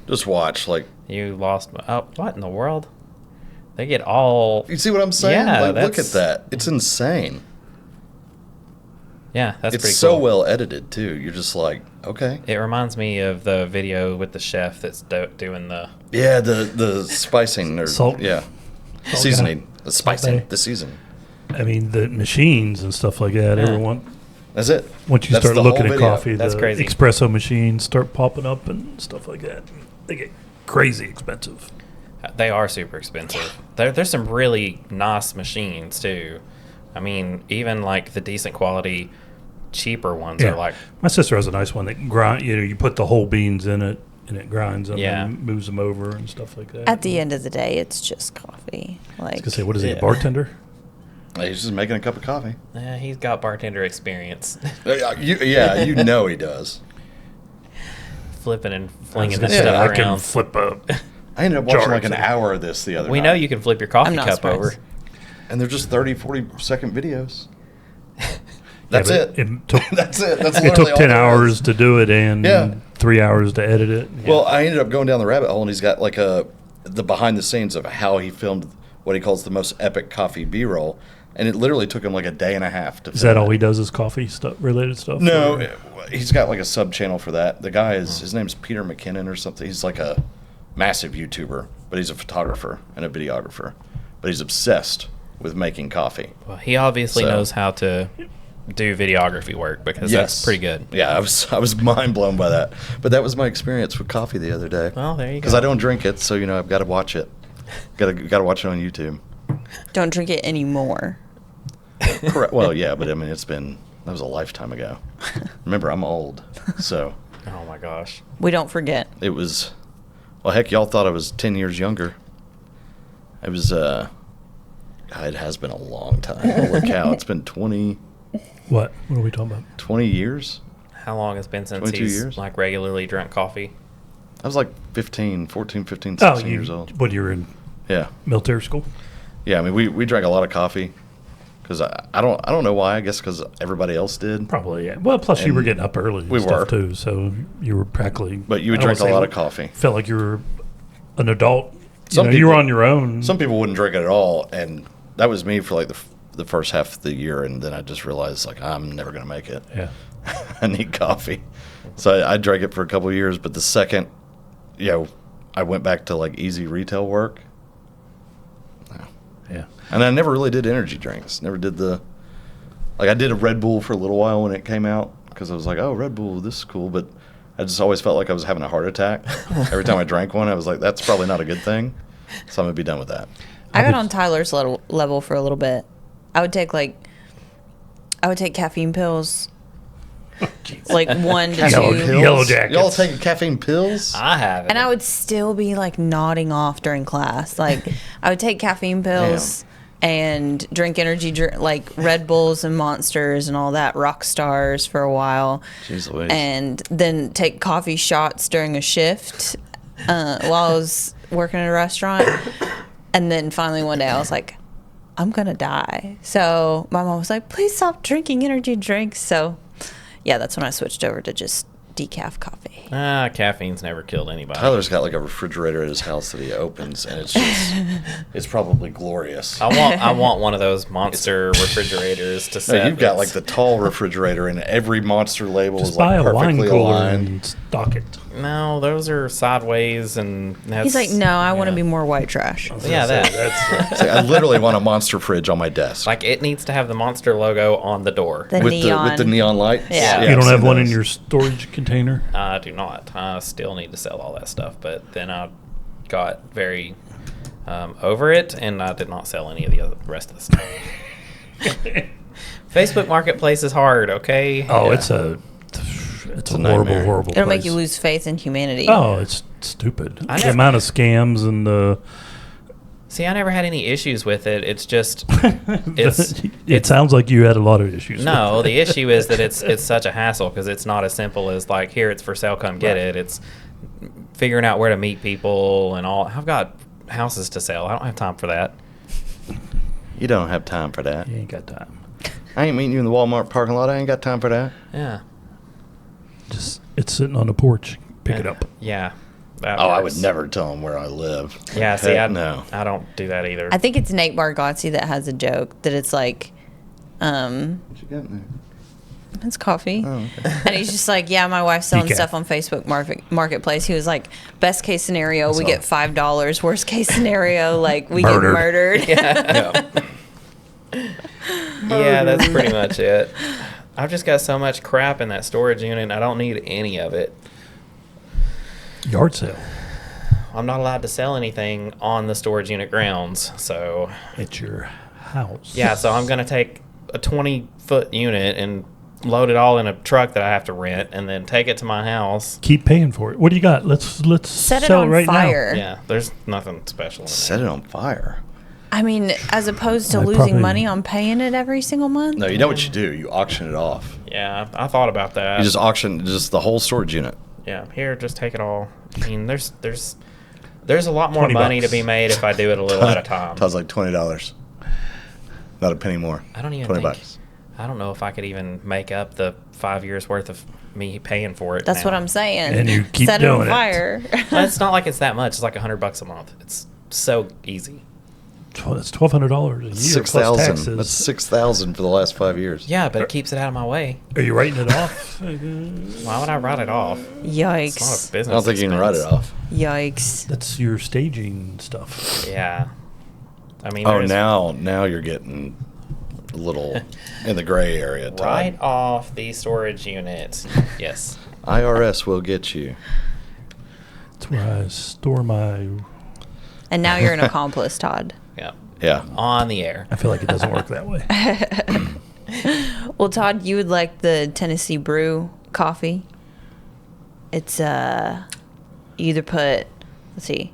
Just watch. Like, You lost. Oh, what in the world? They get all. you see what I'm saying? Yeah, Like, look at that's- that. It's insane. Yeah, that's It's pretty so cool. well edited too. You're just like, okay. It reminds me of the video with the chef that's doing the. Yeah, the spicing or Salt. yeah, seasoning, the spicing, the seasoning. I mean, the machines and stuff like that. Yeah. Everyone, That's it. once you That's start the looking whole at video. coffee, That's the crazy. espresso machines start popping up and stuff like that. They get crazy expensive. They are super expensive. There's some really nice machines too. I mean, even like the decent quality, cheaper ones Yeah. are like. My sister has a nice one that grind. You know, you put the whole beans in it and it grinds them Yeah. and moves them over and stuff like that. At the end of the day, it's just coffee. I Like, was gonna say, what is he, a Yeah. bartender? He's just making a cup of coffee. He's got bartender experience, You know he does. flipping and I was flinging gonna this say, stuff I can around. flip up. I ended up watching like an Jars. hour of this the other We night. know you can flip your coffee I'm not cup surprised. over. And they're just 30, 40-second videos. That's Yeah, but it. took, That's it. That's it literally took all 10 there hours is. to do it and Yeah. 3 hours to edit it. Well, I ended up going down the rabbit hole, and he's got like the behind the scenes of how he filmed what he calls the most epic coffee B-roll, and it literally took him like a day and a half to. Is film that all it. he does is coffee stuff related stuff? No, or- he's got like a sub channel for that. The guy is his name's Peter McKinnon or something. He's like a massive YouTuber, but he's a photographer and a videographer. But he's obsessed with making coffee. Well, he obviously So- knows how to do videography work because that's pretty good. Yeah, I was mind blown by that. But that was my experience with coffee the other day. Well, there you Because go. I don't drink it, so I've got to watch it. Got to watch it on YouTube. don't drink it anymore. Correct. Well, yeah, but I mean, that was a lifetime ago. Remember, I'm old, so Oh my gosh. We don't forget. it was. Well, heck, y'all thought I was 10 years younger. It was. God, it has been a long time. Holy cow! It's been 20 What? What are we talking about? years. How long has it been since 22 he's years? like regularly drunk coffee? I was like 15, 16 Oh, years old. When you were in Yeah, military school? yeah. I mean, we drank a lot of coffee because I don't know why. I guess because everybody else did. Probably, yeah. Well, plus you were And getting up early and we stuff were. too, so you were practically. But you would I don't drink a wanna say lot of coffee. Felt like you were an adult. Some You were people- on your own. Some people wouldn't drink it at all, and that was me for like the first half of the year, and then I just realized like I'm never gonna make it. Yeah. I need coffee, so I drank it for a couple of years. But the second, I went back to like easy retail work, Yeah. And I never really did energy drinks. Never did I did a Red Bull for a little while when it came out because I was like, oh, Red Bull, this is cool. But I just always felt like I was having a heart attack. Every time I drank one, I was like, that's probably not a good thing. So I'm going to be done with that. I got on Tyler's level for a little bit. I would take caffeine pills, like 1 to 2. Yellow Jackets. Y'all taking caffeine pills? I haven't. And I would still be like nodding off during class. Like I would take caffeine pills and drink energy like Red Bulls and Monsters and all that, Rock Stars for a while. Jeez Louise. And then take coffee shots during a shift while I was working at a restaurant. And then finally one day I was like, I'm going to die. So my mom was like, please stop drinking energy drinks. So yeah, that's when I switched over to just decaf coffee. Caffeine's never killed anybody. Tyler's got like a refrigerator at his house that he opens, and it's just, it's probably glorious. I want one of those monster refrigerators to set. No, you've got like the tall refrigerator, and every Monster label Just is buy like a wine perfectly cooler aligned. and stock it. No, those are sideways, and that's, He's like, no, I want to be more white trash. Yeah, that. It's like, I literally want a Monster fridge on my desk. Like it needs to have the Monster logo on the door. The with neon. with the neon lights. Yeah. You I've don't have seen one in those. your storage container? I do not. I still need to sell all that stuff, but then I got very over it, and I did not sell any of the rest of the stuff. Facebook Marketplace is hard, okay? Oh, Yeah. it's a nightmare. horrible It'll place. make you lose faith in humanity. Oh, it's stupid. I The never- amount of scams and the... See, I never had any issues with it. It's just, it's it sounds like you had a lot of issues. no. with it. The issue is that it's such a hassle because it's not as simple as like, here, it's for sale, come get it. It's figuring out where to meet people and all. I've got houses to sell. I don't have time for that. You don't have time for that. You ain't got time. I ain't meeting you in the Walmart parking lot. I ain't got time for that. Yeah. Just it's sitting on the porch. Pick it up. Yeah. That Oh, I would works. never tell them where I live. Yeah, see, Heck no. I don't do that either. I think it's Nate Bargatze that has a joke that it's like, What you got in it's coffee. there? Oh, okay. And he's just like, yeah, my wife's selling Decaf. stuff on Facebook Marketplace. He was like, best case scenario, we all. get $5. Worst case scenario, like we Murdered. get murdered. Yeah. Yeah, that's pretty much it. I've just got so much crap in that storage unit, and I don't need any of it. Yard sale. I'm not allowed to sell anything on the storage unit grounds, so At your house. yeah. So I'm gonna take a 20-foot unit and load it all in a truck that I have to rent, and then take it to my house. Keep paying for it. What do you got? Let's Set it sell on it right fire. Yeah, there's nothing special in Set there. it on fire. I mean, as opposed to I losing probably- money on paying it every single month. No, you know what you do? You auction it off. Yeah, I thought about that. You just auction just the whole storage unit. Yeah, here, just take it all. I mean, there's a lot more 20 money bucks. to be made if I do it a little at a time. Todd's like $20. Not a penny more. I don't even 20 think. bucks. I don't know if I could even make up the 5 years worth of me paying for it. That's now. what I'm saying. And you keep Set it on doing it. fire. It's not like it's that much. It's like $100 a month. It's so easy. That's $1,200 a year plus 6,000. taxes. That's 6,000 for the last 5 years. Yeah, but it keeps it out of my way. Are you writing it off? Why would I write it off? It's not a Yikes. business. I don't think you can write it expense. off. Yikes. That's your staging stuff. Yeah. I mean, Oh, there's- now you're getting a little in the gray area. Todd. Write off the storage unit. Yes. IRS will get you. That's where I store my... And now you're an accomplice, Todd. Yeah. Yeah. On the air. I feel like it doesn't work that way. Well, Todd, you would like the Tennessee Brew coffee. It's you either put, let's see,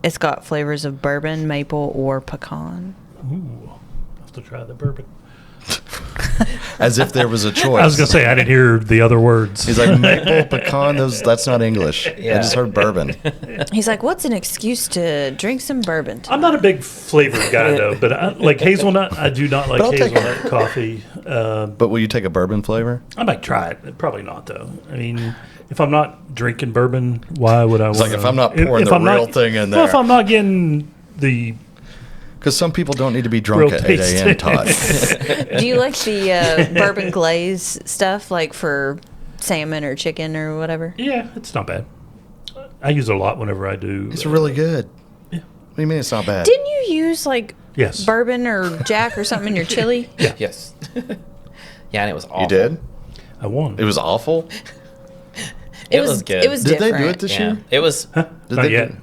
it's got flavors of bourbon, maple, or pecan. Ooh, I'll have to try the bourbon. As if there was a choice. I was going to say, I didn't hear the other words. He's like, maple, pecan, that's not English. Yeah. I just heard bourbon. He's like, what's an excuse to drink some bourbon? I'm not a big flavored guy, though, but like hazelnut, I do not like But I'll take hazelnut coffee. But will you take a bourbon flavor? I might try it. Probably not, though. I mean, if I'm not drinking bourbon, why would I want like if I'm not pouring the real thing in Well, if there. I'm not getting the Because some people don't need to be drunk real at 8 taste. a.m., Todd. Do you like the bourbon glaze stuff, like for salmon or chicken or whatever? Yeah, it's not bad. I use it a lot whenever I do. It's really good. Yeah. do you mean it's not bad? Didn't you use like Yes. bourbon or Jack or something in your chili? Yes. Yeah, and it was awful. You did? I won. It was awful? It was good. It was Did different. they do it this Yeah. year? It was Did Not they yet. do-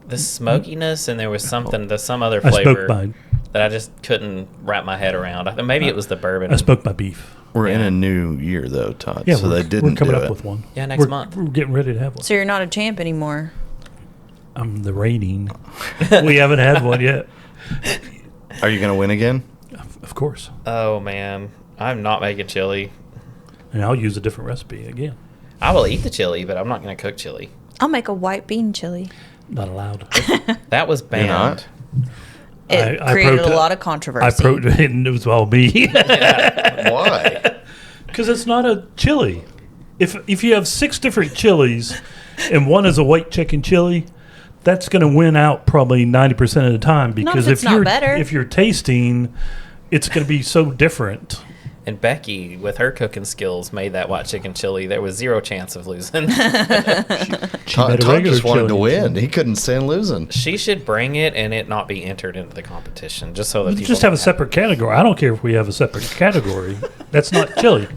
the smokiness, and there was something, some other I flavor smoked mine. that I just couldn't wrap my head around. I think maybe it was the bourbon. I smoked my beef. We're in Yeah. a new year, though, Todd. Yeah, so they didn't we're coming do up it. with one. Yeah, next We're- month. We're getting ready to have one. So you're not a champ anymore. I'm the reigning. We haven't had one yet. Are you going to win again? Of course. Oh man, I'm not making chili. And I'll use a different recipe again. I will eat the chili, but I'm not going to cook chili. I'll make a white bean chili. Not allowed. That was You're not? banned. It I created protest- a lot of controversy. I and it was all me. Why? Because it's not a chili. If you have 6 different chilies and one is a white chicken chili, that's going to win out probably 90% of the time. Because if it's not better. if you're tasting, it's going to be so different. And Becky, with her cooking skills, made that white chicken chili. There was zero chance of losing. She Todd, made a Todd regular just wanted to chili. win. He couldn't stand losing. She should bring it and it not be entered into the competition, just so that people Just have a don't separate category. I don't care if we have a separate category. That's not chili.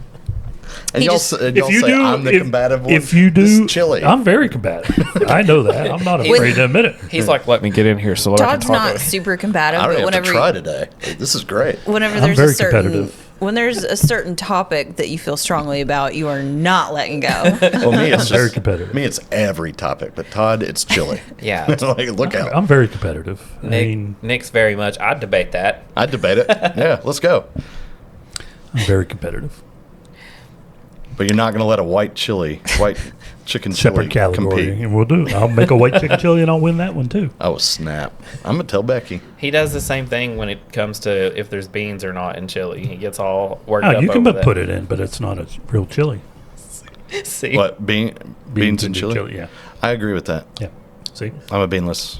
And He y'all, just- and y'all say I'm the combative one. if you This do, is chili. I'm very combative. I know that. I'm not He's- afraid to admit it. He's like, let me get in here so that Todd's I can talk not about it. super combative, I don't but even have to whenever try today. This is great. whenever I'm there's very a certain competitive. when there's a certain topic that you feel strongly about, you are not letting go. Well, me, it's very just, competitive. Me, it's every topic. But Todd, it's chili. Yeah. Like, look out. I'm very competitive. I mean, Nick's very much. I'd debate that. I'd debate it. Yeah, let's go. I'm very competitive. But you're not going to let a white chicken chili Separate category, compete. and we'll do it. I'll make a white chicken chili, and I'll win that one too. Oh, snap. I'm going to tell Becky. He does the same thing when it comes to if there's beans or not in chili. He gets all worked Oh, up you can over but that. put it in, but it's not a real chili. See? What? Beans and chili? Yeah, I agree with that. yeah. See, I'm a beanless.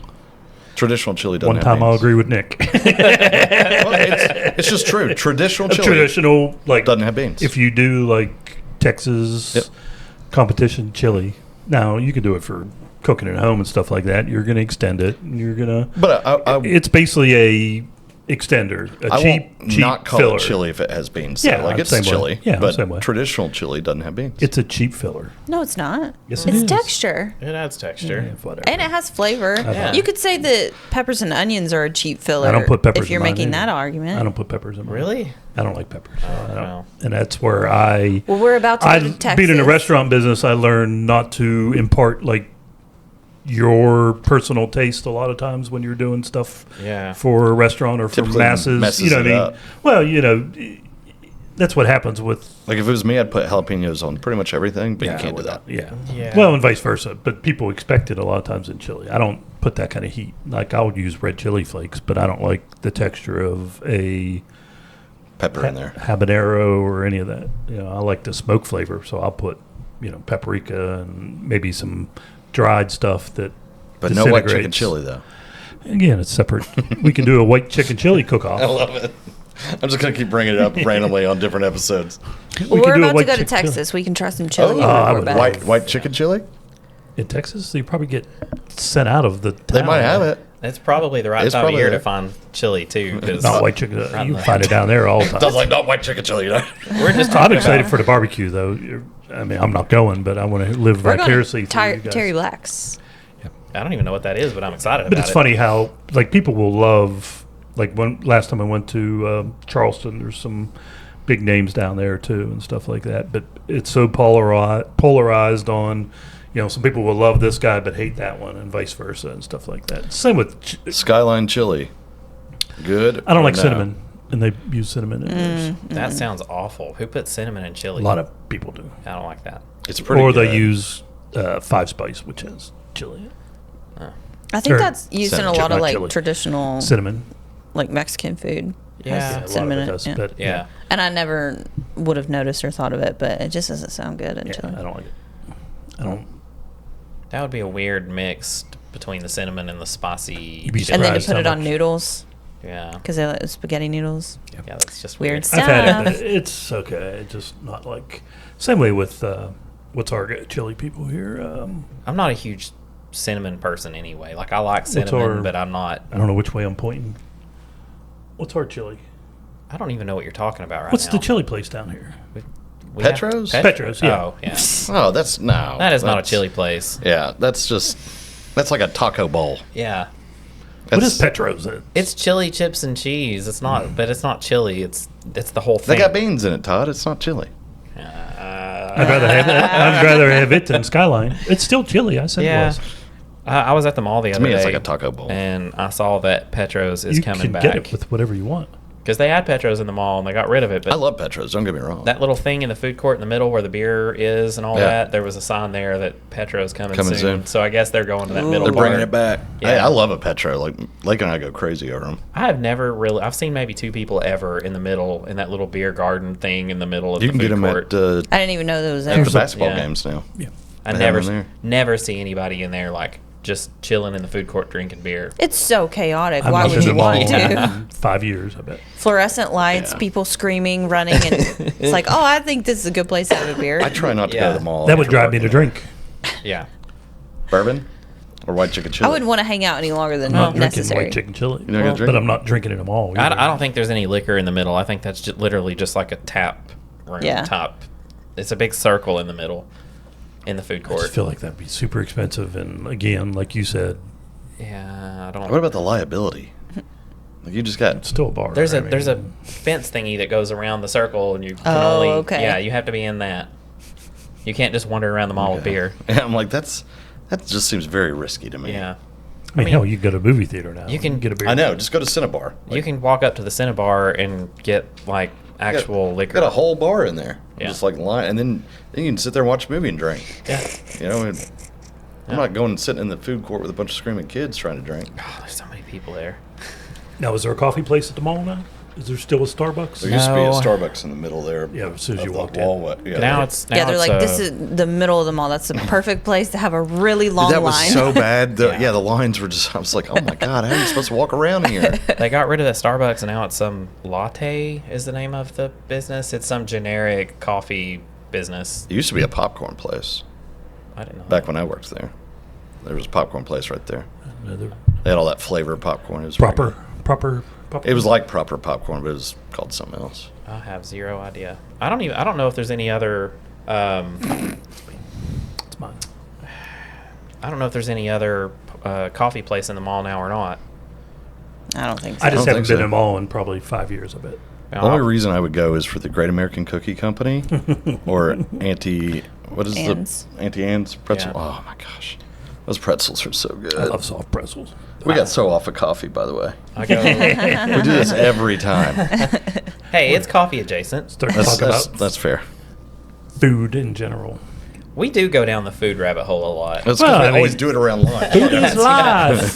Traditional chili doesn't one have time I'll beans. agree with Nick. Well, it's just true. Traditional chili Traditional, like doesn't have beans. if you do like Texas Yep. competition chili, now you can do it for cooking at home and stuff like that. You're going to extend it. And you're going to. But It's basically a extender, a I cheap won't not call filler. it chili if it has beans. Yeah, though. Like I'm it's same way. chili. Yeah, I'm but same way. traditional chili doesn't have beans. It's a cheap filler. No, it's not. Yes, it it's is. texture. It adds texture. Yeah, whatever. And it has flavor. Yeah. You could say that peppers and onions are a cheap filler. I don't put peppers if you're in mine making either. that argument. I don't put peppers in mine. Really? I don't like peppers. I don't. no. And that's where I. Well, we're about to go to Texas. Being in the restaurant business, I learned not to impart like your personal taste a lot of times when you're doing stuff Yeah. for a restaurant or for Typically masses. messes You know it what I mean? up. Well, you know, that's what happens with. Like if it was me, I'd put jalapenos on pretty much everything, but you can't do that. Yeah. Yeah. Well, and vice versa. But people expect it a lot of times in chili. I don't put that kind of heat. Like I would use red chili flakes, but I don't like the texture of a Pepper in there. habanero or any of that. You know, I like the smoke flavor, so I'll put, paprika and maybe some dried stuff that. But no white chicken disintegrates. chili, though. Again, it's separate. We can do a white chicken chili cook-off. I love it. I'm just going to keep bringing it up randomly on different episodes. Well, We we're can do a about to white go to chicken chili. Texas. We can try some chili. Oh, when I we're would back. White chicken chili? In Texas, you probably get sent out of the town. They might have it. It's probably the right It's time of probably year the- to find chili too. 'Cause Not white chicken. You can find it down there all the time. Does like not white chicken chili, We're just I'm talking excited about- for the barbecue, though. I mean, I'm not going, but I want to live We're going vicariously to through you guys. Terry Black's. I don't even know what that is, but I'm excited But about it's it. funny how like people will love like last time I went to Charleston. There's some big names down there too and stuff like that. But it's so polarized on. Some people will love this guy but hate that one, and vice versa, and stuff like that. Same with. Skyline chili. Good. I don't or like no? cinnamon, and they use cinnamon in theirs. That sounds awful. Who put cinnamon in chili? A lot of people do. I don't like that. It's pretty Or good. they use five spice, which has chili, I think Or that's used in a cinnamon, lot of not like chili. traditional cinnamon. like Mexican food. Yeah. Has A lot of cinnamon it in it, does, yeah. but Yeah. And I never would have noticed or thought of it, but it just doesn't sound good in chili. I don't like it. I don't. That would be a weird mix between the cinnamon and the spicy. You'd be chili. And then to surprised put how it on much- noodles Yeah. because they like spaghetti noodles. Yeah, that's just Weird weird. stuff. I've had it. But it's okay. It's just not like. Same way with what's our chili people here. I'm not a huge cinnamon person anyway. Like I like cinnamon, but I'm not. I don't know which way I'm pointing. What's our chili? I don't even know what you're talking about right What's now. the chili place down here? We have- Petro's? Petro's, yeah. Oh, yeah. Oh, that's no. That is not a that's- chili place. Yeah, that's like a taco bowl. Yeah. What That's- is Petro's in? It's chili, chips, and cheese. It's not, but it's not chili. It's the whole They thing. got beans in it, Todd. It's not chili. I'd rather have it than Skyline. It's still chili. I said Yeah. it was. I was at the mall the To other me, day. it's like a taco bowl. And I saw that Petro's is You coming can back. get it with whatever you want. Because they had Petro's in the mall and they got rid of it. But I love Petro's. Don't get me wrong. that little thing in the food court in the middle where the beer is and all Yeah. that, there was a sign there that Petro's coming Coming soon. soon. So I guess they're going to that middle They're part. bringing it back. Yeah. Hey, I love a Petro. Like Lake and I go crazy over them. I have never really. I've seen maybe 2 people ever in the middle in that little beer garden thing in the middle of You the can food get them court. at I didn't even know that was at there. the basketball Yeah. games now. Yeah. I they never have 'em there. never see anybody in there like just chilling in the food court drinking beer. It's so chaotic. I've Why not would been to you the mall want to? in 5 years, I bet. Fluorescent lights, Yeah. people screaming, running, and it's like, oh, I think this is a good place to have a beer. I try not to go Yeah. to the mall. That would after drive me work to drink. Yeah. Bourbon or white chicken chili. I wouldn't want to hang out any longer than I'm not drinking necessary. white chicken chili. You're not gonna drink But it? I'm not drinking it in a mall. either. I don't think there's any liquor in the middle. I think that's just literally just like a tap room Yeah. top. It's a big circle in the middle in the food I court. just feel like that'd be super expensive. And again, like you said, Yeah, I don't. What about the liability? Like you just got it's still a bar. There's I a mean, there's a fence thingy that goes around the circle, and you can Oh, only okay. yeah you have to be in that. You can't just wander around the mall with beer. Yeah, I'm like that just seems very risky to me. Yeah, I mean, hell, you can go to a movie theater now. You can- and get a beer. I know. Just go to Cinnabar. you can walk up to the Cinnabar and get like actual liquor. Got a whole bar in there. Yeah. Just like line, and then you can sit there and watch a movie and drink. Yeah. You know, and I'm not going and sitting in the food court with a bunch of screaming kids trying to drink. Oh, there's so many people there. Now, is there a coffee place at the mall now? Is there still a Starbucks? There used to be a No. Starbucks in the middle there. Yeah, as soon as of you the walked in. hallway. Yeah, Now there- it's Yeah, they're it's, like, this is the middle of the mall. That's the perfect place to have a really long that was line. so bad. Yeah. Yeah, the lines were just. I was like, oh my god, how are you supposed to walk around here? They got rid of that Starbucks and now it's some Latte is the name of the business. It's some generic coffee business. It used to be a popcorn place I didn't know. back when I worked there. There was a popcorn place right there. Another They had all that flavored popcorn. It was pretty proper. good. It was like proper popcorn, but it was called something else. I have zero idea. I don't know if there's any other It's mine. I don't know if there's any other coffee place in the mall now or not. I don't think so. I just don't haven't think been so. in a mall in probably 5 years, I bet. The only reason I would go is for the Great American Cookie Company or Auntie. What is Ann's. the Auntie Anne's pretzel? Yeah. Oh my gosh, those pretzels are so good. I love soft pretzels. We got so off of coffee, by the way. I go, We do this every time. hey, it's coffee adjacent. Start to That's, talk that's, about that's fair. food in general. We do go down the food rabbit hole a lot. That's Well, because I we always mean- do it around lunch. Food is live.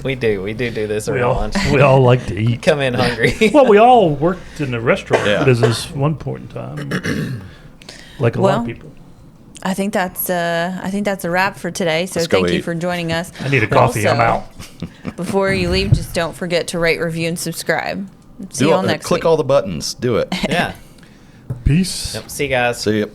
We do this we, around all, lunch. we all like to eat. Come in hungry. Well, we all worked in the restaurant Yeah. business one point in time, like a lot Well, of people. I think that's a wrap for today. So Let's go thank you eat. for joining us. I need a coffee. I'm Also, out. Before you leave, just don't forget to rate, review, and subscribe. See you all next Click week. all the buttons. Do it. Yeah. Peace. Yep. See you guys. See you.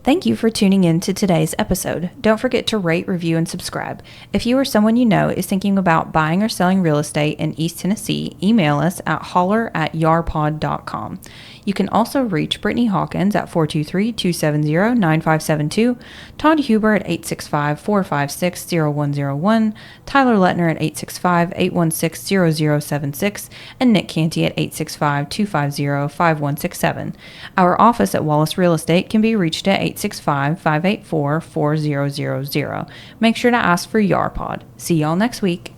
Thank you for tuning in to today's episode. Don't forget to rate, review, and subscribe. If you or someone you know is thinking about buying or selling real estate in East Tennessee, email us at holler@yarpod.com. You can also reach Brittany Hawkins at 423-270-9572, Todd Huber at 865-456-0101, Tyler Letner at 865-816-0076, and Nick Cantey at 865-250-5167. Our office at Wallace Real Estate can be reached at 865-584-4000. Make sure to ask for YARPod. See y'all next week.